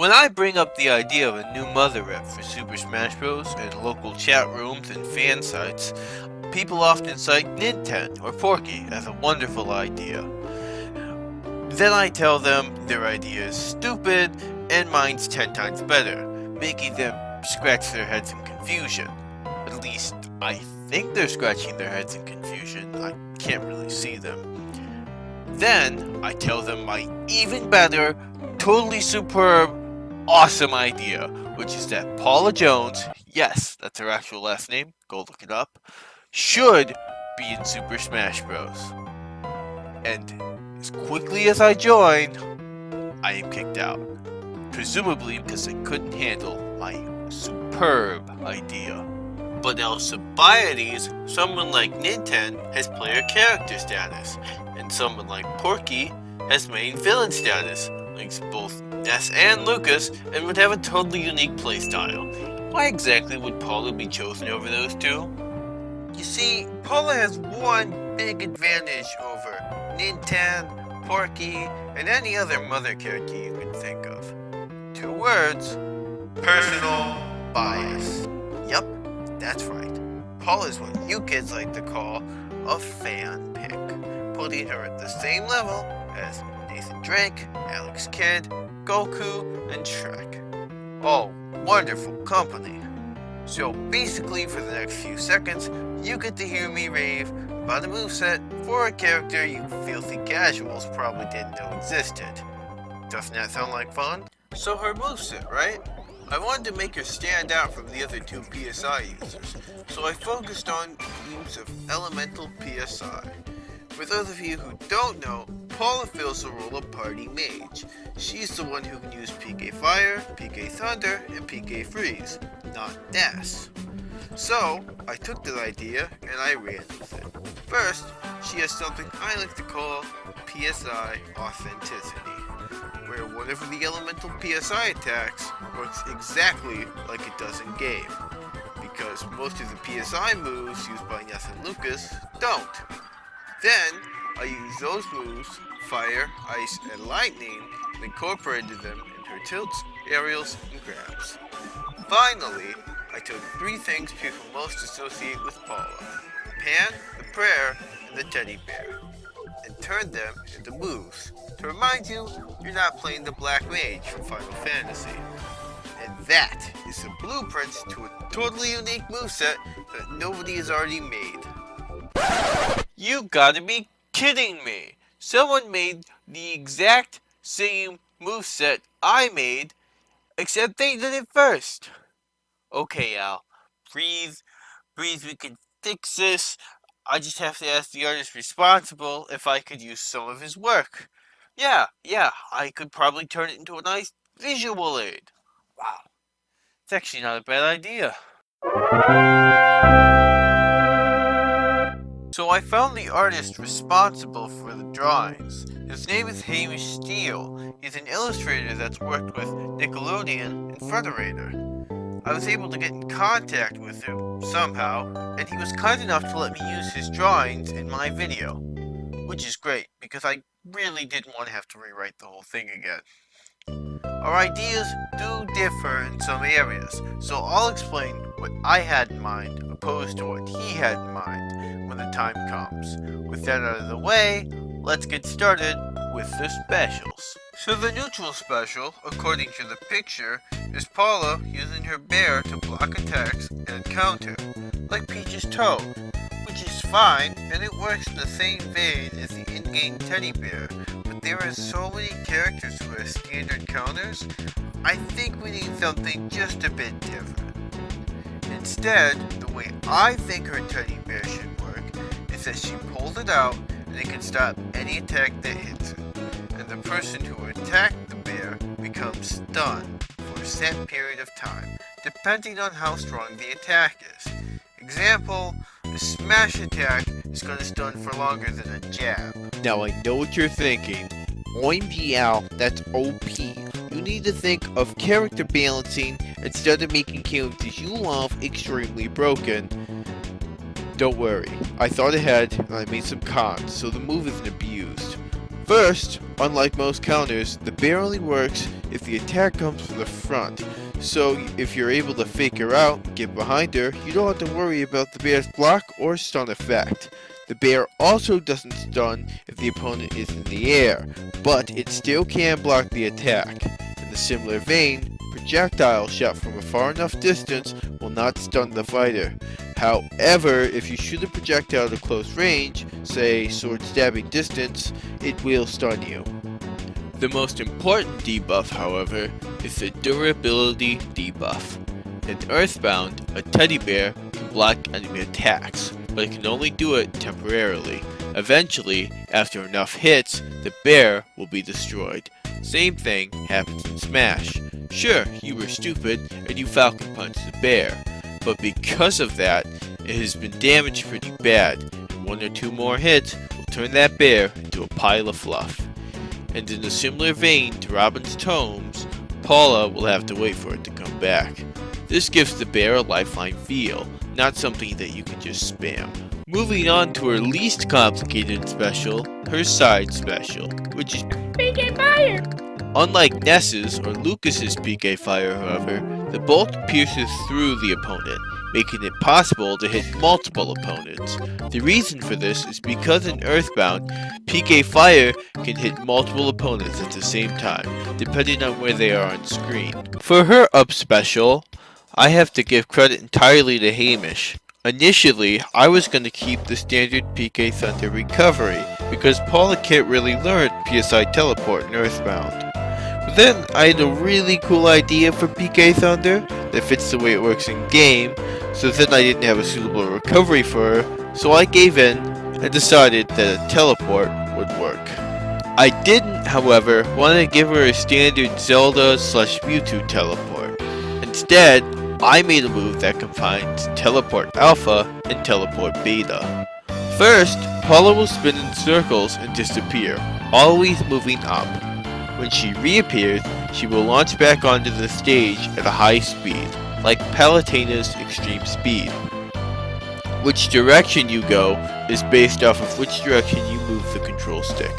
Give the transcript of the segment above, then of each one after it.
When I bring up the idea of a new mother rep for Super Smash Bros. In local chat rooms and fan sites, people often cite Nintendo or Porky as a wonderful idea. Then I tell them their idea is stupid and mine's 10 times better, making them scratch their heads in confusion. At least, I think they're scratching their heads in confusion. I can't really see them. Then, I tell them my even better, totally superb, awesome idea, which is that Paula Jones, yes, that's her actual last name, go look it up, should be in Super Smash Bros. And as quickly as I join, I am kicked out. Presumably because I couldn't handle my superb idea. But Alcibiades, someone like Nintendo, has player character status, and someone like Porky has main villain status, links both Ness and Lucas, and would have a totally unique playstyle. Why exactly would Paula be chosen over those two? You see, Paula has one big advantage over Nintendo, Porky, and any other mother character you can think of. 2 words: personal bias. Yup, that's right. Paula is what you kids like to call a fan pick, putting her at the same level as Nathan Drake, Alex Kidd, Goku, and Shrek. All wonderful company. So basically for the next few seconds, you get to hear me rave about a moveset for a character you filthy casuals probably didn't know existed. Doesn't that sound like fun? So her moveset, right? I wanted to make her stand out from the other 2 PSI users, so I focused on use of Elemental PSI. For those of you who don't know, Paula fills the role of Party Mage. She's the one who can use PK Fire, PK Thunder, and PK Freeze, not Ness. So, I took that idea and I ran with it. First, she has something I like to call PSI Authenticity, where one of the elemental PSI attacks works exactly like it does in game, because most of the PSI moves used by Ness and Lucas don't. Then, I used those moves, Fire, Ice, and Lightning, and incorporated them in her tilts, aerials, and grabs. Finally, I took 3 things people most associate with Paula: the pan, the prayer, and the teddy bear, and turned them into moves. To remind you, you're not playing the Black Mage from Final Fantasy. And that is the blueprint to a totally unique moveset that nobody has already made. You gotta be kidding me! Someone made the exact same moveset I made, except they did it first. Okay, Al, breathe, we can fix this. I just have to ask the artist responsible if I could use some of his work. Yeah, I could probably turn it into a nice visual aid. Wow, it's actually not a bad idea. So I found the artist responsible for the drawings. His name is Hamish Steele. He's an illustrator that's worked with Nickelodeon and Frederator. I was able to get in contact with him somehow, and he was kind enough to let me use his drawings in my video. Which is great, because I really didn't want to have to rewrite the whole thing again. Our ideas do differ in some areas, so I'll explain what I had in mind opposed to what he had in mind when the time comes. With that out of the way, let's get started with the specials. So the neutral special, according to the picture, is Paula using her bear to block attacks and counter, like Peach's Toad, which is fine, and it works in the same vein as the in-game teddy bear, but there are so many characters who have standard counters, I think we need something just a bit different. Instead, the way I think her teddy bear should work is that she pulls it out and it can stop any attack that hits it, and the person who attacked the bear becomes stunned for a set period of time, depending on how strong the attack is. Example, a smash attack is going to stun for longer than a jab. Now I know what you're thinking. OMG Al, that's OP. You need to think of character balancing instead of making characters you love extremely broken. Don't worry, I thought ahead and I made some cons so the move isn't abused. First, unlike most counters, the bear only works if the attack comes from the front. So if you're able to fake her out and get behind her, you don't have to worry about the bear's block or stun effect. The bear also doesn't stun if the opponent is in the air, but it still can block the attack. In a similar vein, projectile shot from a far enough distance will not stun the fighter. However, if you shoot a projectile at close range, say sword stabbing distance, it will stun you. The most important debuff, however, is the durability debuff. In Earthbound, a teddy bear can block enemy attacks, but it can only do it temporarily. Eventually, after enough hits, the bear will be destroyed. Same thing happens in Smash. Sure, you were stupid and you Falcon Punched the bear, but because of that, it has been damaged pretty bad, and 1 or 2 more hits will turn that bear into a pile of fluff. And in a similar vein to Robin's tomes, Paula will have to wait for it to come back. This gives the bear a lifeline feel, not something that you can just spam. Moving on to her least complicated special, her side special, which is PK Fire! Unlike Ness's or Lucas's PK Fire, however, the bolt pierces through the opponent, making it possible to hit multiple opponents. The reason for this is because in Earthbound, PK Fire can hit multiple opponents at the same time, depending on where they are on screen. For her up special, I have to give credit entirely to Hamish. Initially, I was going to keep the standard PK Thunder recovery, because Paula can't really learn PSI Teleport in Earthbound. But then I had a really cool idea for PK Thunder that fits the way it works in game, so then I didn't have a suitable recovery for her, so I gave in and decided that a teleport would work. I didn't, however, want to give her a standard Zelda/Mewtwo teleport. Instead, I made a move that combines Teleport Alpha and Teleport Beta. First, Paula will spin in circles and disappear, always moving up. When she reappears, she will launch back onto the stage at a high speed, like Palutena's extreme speed. Which direction you go is based off of which direction you move the control stick.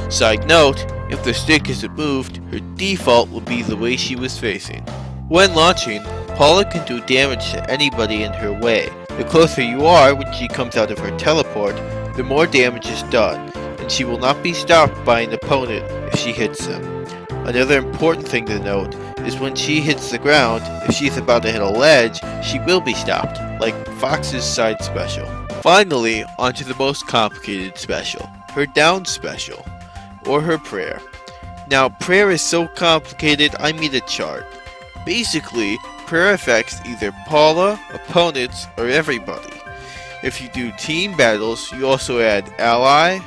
Side note, if the stick isn't moved, her default will be the way she was facing. When launching, Paula can do damage to anybody in her way. The closer you are when she comes out of her teleport, the more damage is done, and she will not be stopped by an opponent if she hits them. Another important thing to note is when she hits the ground, if she's about to hit a ledge, she will be stopped, like Fox's side special. Finally, onto the most complicated special, her down special, or her prayer. Now, prayer is so complicated I made a chart. Basically, prayer affects either Paula, opponents, or everybody. If you do team battles, you also add ally,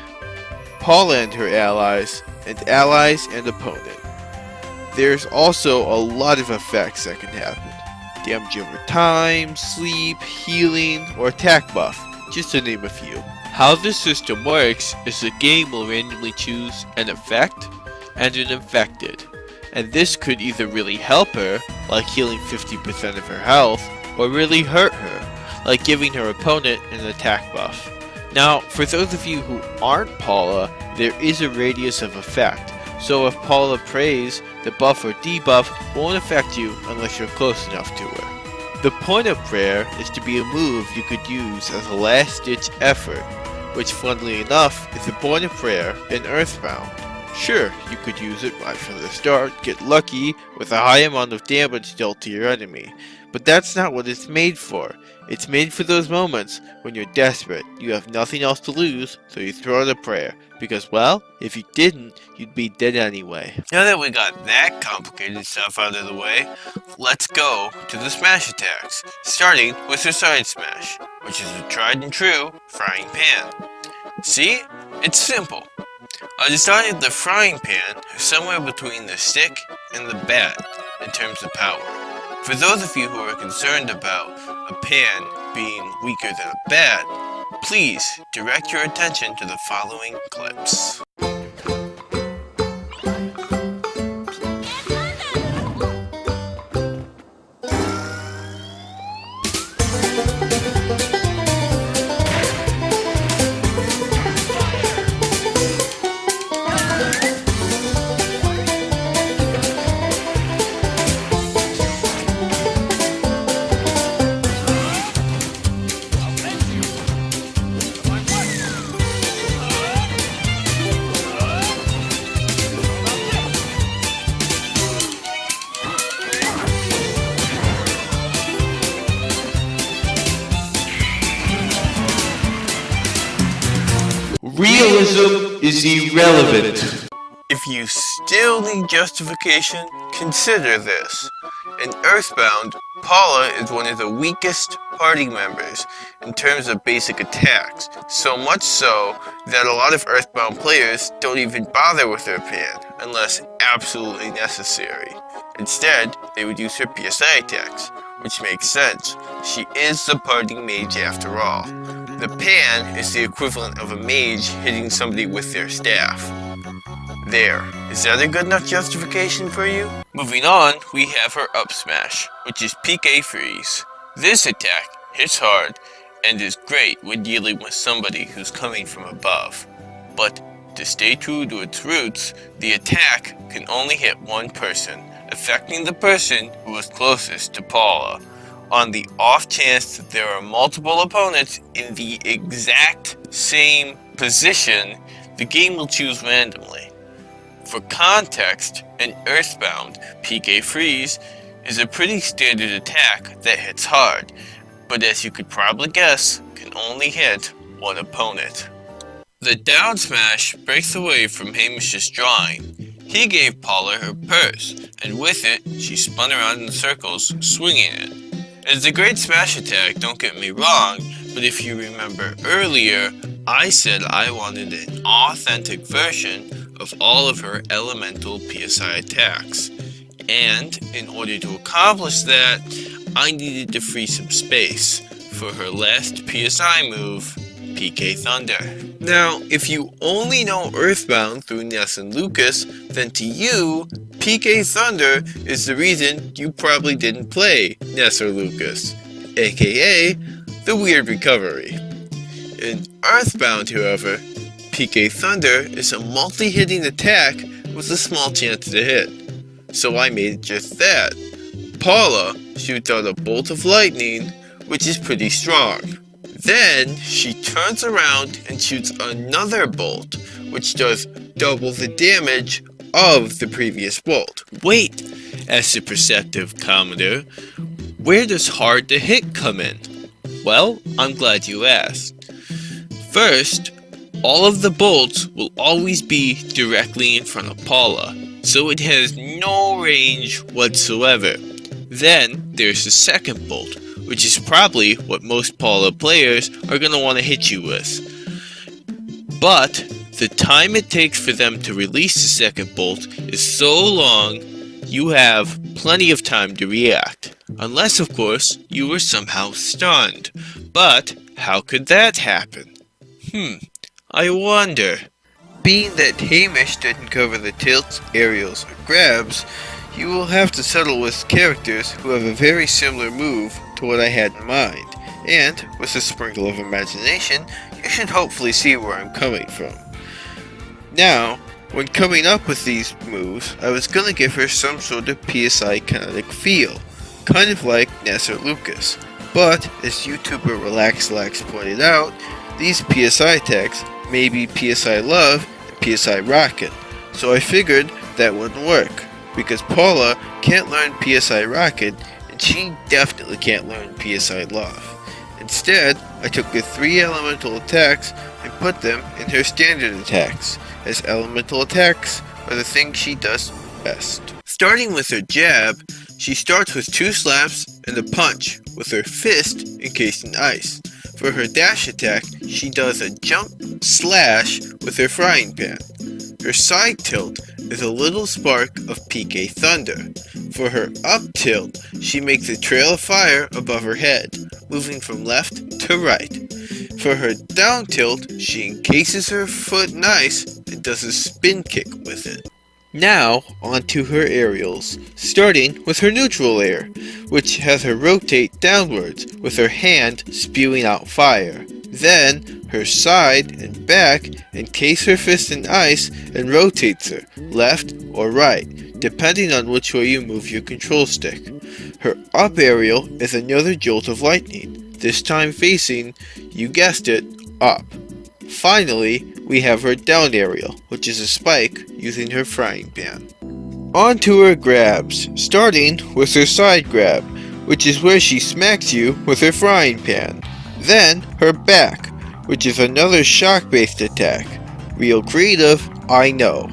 Paula and her allies and opponent. There's also a lot of effects that can happen. Damage over time, sleep, healing, or attack buff, just to name a few. How this system works is the game will randomly choose an effect and an infected. And this could either really help her, like healing 50% of her health, or really hurt her, like giving her opponent an attack buff. Now, for those of you who aren't Paula, there is a radius of effect, so if Paula prays, the buff or debuff won't affect you unless you're close enough to her. The point of prayer is to be a move you could use as a last-ditch effort, which funnily enough is the point of prayer in Earthbound. Sure, you could use it right from the start, get lucky with a high amount of damage dealt to your enemy, but that's not what it's made for. It's made for those moments when you're desperate, you have nothing else to lose, so you throw out a prayer, because well, if you didn't, you'd be dead anyway. Now that we got that complicated stuff out of the way, let's go to the smash attacks, starting with her side smash, which is a tried and true frying pan. See? It's simple. I decided the frying pan is somewhere between the stick and the bat in terms of power. For those of you who are concerned about a pan being weaker than a bat, please direct your attention to the following clips. realism is irrelevant. If you still need justification, consider this. In Earthbound, Paula is one of the weakest party members in terms of basic attacks, so much so that a lot of Earthbound players don't even bother with her pan unless absolutely necessary. Instead, they would use her PSI attacks, which makes sense. She is the party mage after all. The pan is the equivalent of a mage hitting somebody with their staff. There, is that a good enough justification for you? Moving on, we have her up smash, which is PK freeze. This attack hits hard and is great when dealing with somebody who's coming from above. But to stay true to its roots, the attack can only hit one person, affecting the person who is closest to Paula. On the off chance that there are multiple opponents in the exact same position, the game will choose randomly. For context, in Earthbound, PK Freeze is a pretty standard attack that hits hard, but as you could probably guess, can only hit one opponent. The down smash breaks away from Hamish's drawing. He gave Paula her purse, and with it, she spun around in circles, swinging it. It's a great smash attack, don't get me wrong, but if you remember earlier, I said I wanted an authentic version of all of her elemental PSI attacks. And in order to accomplish that, I needed to free some space for her last PSI move, PK Thunder. Now, if you only know Earthbound through Ness and Lucas, then to you, PK Thunder is the reason you probably didn't play Ness or Lucas, aka the weird recovery. In Earthbound, however, PK Thunder is a multi-hitting attack with a small chance to hit, so I made it just that. Paula shoots out a bolt of lightning, which is pretty strong. Then she turns around and shoots another bolt, which does double the damage of the previous bolt. Wait, asked the perceptive commenter, where does hard to hit come in? Well, I'm glad you asked. First, all of the bolts will always be directly in front of Paula, so it has no range whatsoever. Then there's the second bolt, which is probably what most Paula players are going to want to hit you with. But the time it takes for them to release the second bolt is so long, you have plenty of time to react. Unless, of course, you were somehow stunned. But how could that happen? I wonder. Being that Hamish didn't cover the tilts, aerials, or grabs, you will have to settle with characters who have a very similar move to what I had in mind, and with a sprinkle of imagination, you should hopefully see where I'm coming from. Now, when coming up with these moves, I was gonna give her some sort of PSI kinetic feel, kind of like Ness or Lucas, but as YouTuber RelaxLax pointed out, these PSI attacks may be PSI Love and PSI Rocket, so I figured that wouldn't work, because Paula can't learn PSI Rocket, and she definitely can't learn PSI Love. Instead, I took the 3 elemental attacks and put them in her standard attacks, as elemental attacks are the thing she does best. Starting with her jab, she starts with 2 slaps and a punch, with her fist encased in ice. For her dash attack, she does a jump slash with her frying pan. Her side tilt is a little spark of PK Thunder. For her up tilt, she makes a trail of fire above her head, moving from left to right. For her down tilt, she encases her foot in ice and does a spin kick with it. Now, onto her aerials, starting with her neutral air, which has her rotate downwards with her hand spewing out fire. Then, her side and back encase her fist in ice and rotates her, left or right, depending on which way you move your control stick. Her up aerial is another jolt of lightning, this time facing, you guessed it, up. Finally, we have her down aerial, which is a spike using her frying pan. On to her grabs, starting with her side grab, which is where she smacks you with her frying pan. Then her back, which is another shock-based attack. Real creative, I know.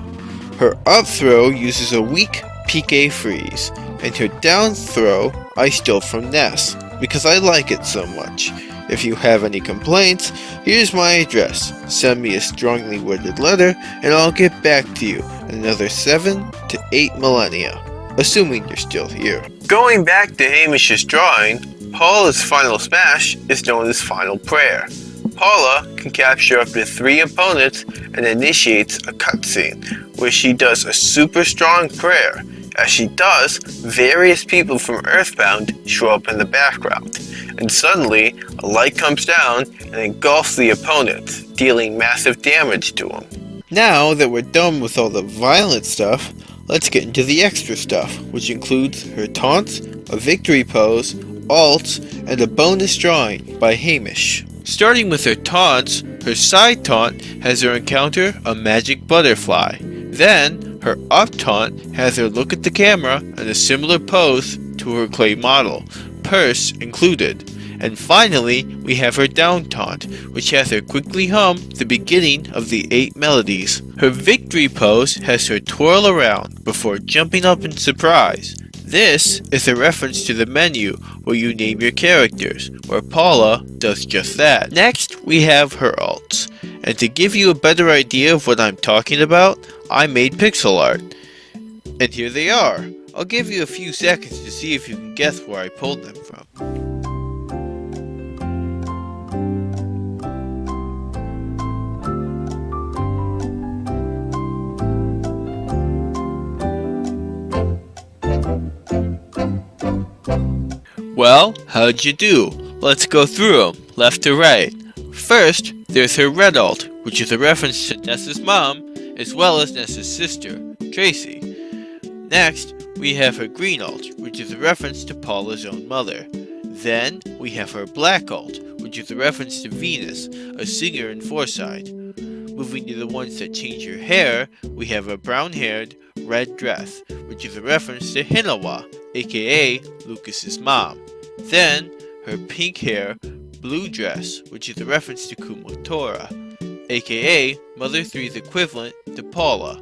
Her up throw uses a weak PK freeze, and her down throw I stole from Ness, because I like it so much. If you have any complaints, here's my address. Send me a strongly worded letter, and I'll get back to you in another 7 to 8 millennia, assuming you're still here. Going back to Hamish's drawing, Paula's final smash is known as Final Prayer. Paula can capture up to 3 opponents and initiates a cutscene where she does a super strong prayer. As she does, various people from Earthbound show up in the background, and suddenly a light comes down and engulfs the opponent, dealing massive damage to him. Now that we're done with all the violent stuff, let's get into the extra stuff, which includes her taunts, a victory pose, alts, and a bonus drawing by Hamish. Starting with her taunts, her side taunt has her encounter a magic butterfly. Then, her up taunt has her look at the camera and a similar pose to her clay model, purse included. And finally, we have her down taunt, which has her quickly hum the beginning of the 8 melodies. Her victory pose has her twirl around before jumping up in surprise. This is a reference to the menu where you name your characters, where Paula does just that. Next, we have her alts. And to give you a better idea of what I'm talking about, I made pixel art. And here they are. I'll give you a few seconds to see if you can guess where I pulled them from. Well, how'd you do? Let's go through them, left to right. First, there's her red alt, which is a reference to Ness's mom, as well as Ness's sister, Tracy. Next, we have her green alt, which is a reference to Paula's own mother. Then, we have her black alt, which is a reference to Venus, a singer in Forside. Moving to the ones that change her hair, we have a brown-haired, red dress, which is a reference to Hinawa, aka Lucas's mom. Then, her pink hair, blue dress, which is a reference to Kumotora, aka Mother 3's equivalent to Paula.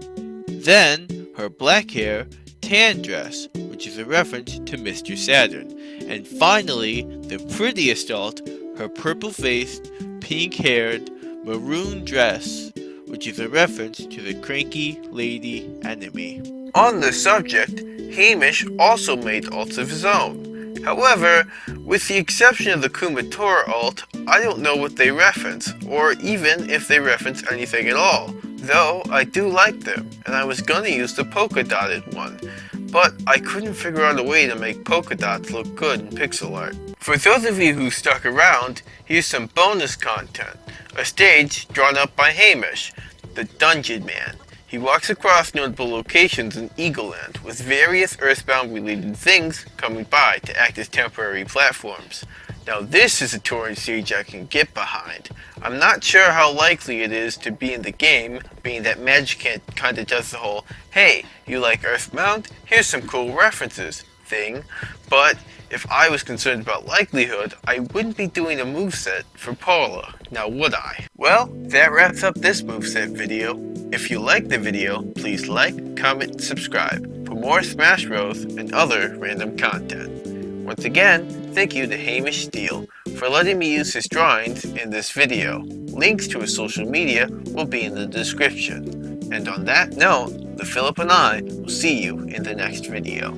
Then, her black hair, tan dress, which is a reference to Mr. Saturn. And finally, the prettiest alt, her purple-faced, pink-haired, maroon dress, which is a reference to the cranky lady enemy. On the subject, Hamish also made alts of his own. However, with the exception of the Kumatora alt, I don't know what they reference, or even if they reference anything at all, though I do like them, and I was gonna use the polka dotted one, but I couldn't figure out a way to make polka dots look good in pixel art. For those of you who stuck around, here's some bonus content. A stage drawn up by Hamish, the Dungeon Man. He walks across notable locations in Eagleland, with various Earthbound-related things coming by to act as temporary platforms. Now this is a touring stage I can get behind. I'm not sure how likely it is to be in the game, being that Magic kinda does the whole, hey, you like Earthbound? Here's some cool references thing, but if I was concerned about likelihood, I wouldn't be doing a moveset for Paula, now would I? Well, that wraps up this moveset video. If you liked the video, please like, comment, and subscribe for more Smash Bros. And other random content. Once again, thank you to Hamish Steele for letting me use his drawings in this video. Links to his social media will be in the description. And on that note, the Philip and I will see you in the next video.